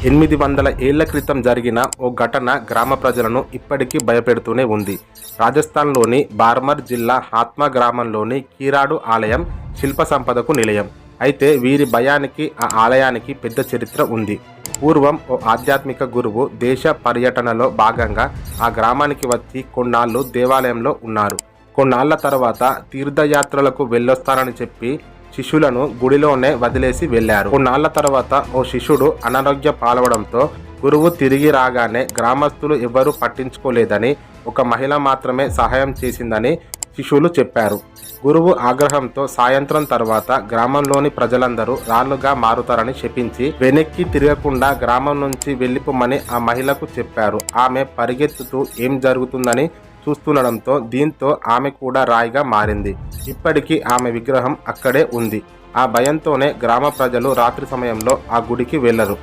800 ఏళ్ల క్రితం జరిగిన ఓ ఘటన గ్రామ ప్రజలను ఇప్పటికీ భయపెడుతూనే ఉంది. రాజస్థాన్లోని బార్మర్ జిల్లా హాత్మా గ్రామంలోని కీరాడు ఆలయం శిల్ప సంపదకు నిలయం. అయితే వీరి భయానికి ఆ ఆలయానికి పెద్ద చరిత్ర ఉంది. పూర్వం ఓ ఆధ్యాత్మిక గురువు దేశ పర్యటనలో భాగంగా ఆ గ్రామానికి వచ్చి కొన్నాళ్ళు దేవాలయంలో ఉన్నారు. కొన్నాళ్ల తర్వాత తీర్థయాత్రలకు వెళ్ళొస్తానని చెప్పి శిష్యులను గుడిలోనే వదిలేసి వెళ్లారు. కొన్నాళ్ల తర్వాత ఓ శిష్యుడు అనారోగ్య పాలవడంతో గురువు తిరిగి రాగానే గ్రామస్తులు ఎవరూ పట్టించుకోలేదని, ఒక మహిళ మాత్రమే సహాయం చేసిందని శిష్యులు చెప్పారు. గురువు ఆగ్రహంతో సాయంత్రం తర్వాత గ్రామంలోని ప్రజలందరూ రాళ్లుగా మారుతారని శపించి వెనక్కి తిరగకుండా గ్రామం నుంచి వెళ్లిపోమని ఆ మహిళకు చెప్పారు. ఆమె పరిగెత్తుతూ ఏం జరుగుతుందని చూస్తుండడంతో దీంతో ఆమె కూడా రాయిగా మారింది. ఇప్పటికీ ఆమె విగ్రహం అక్కడే ఉంది. ఆ భయంతోనే గ్రామ ప్రజలు రాత్రి సమయంలో ఆ గుడికి వెళ్లరు.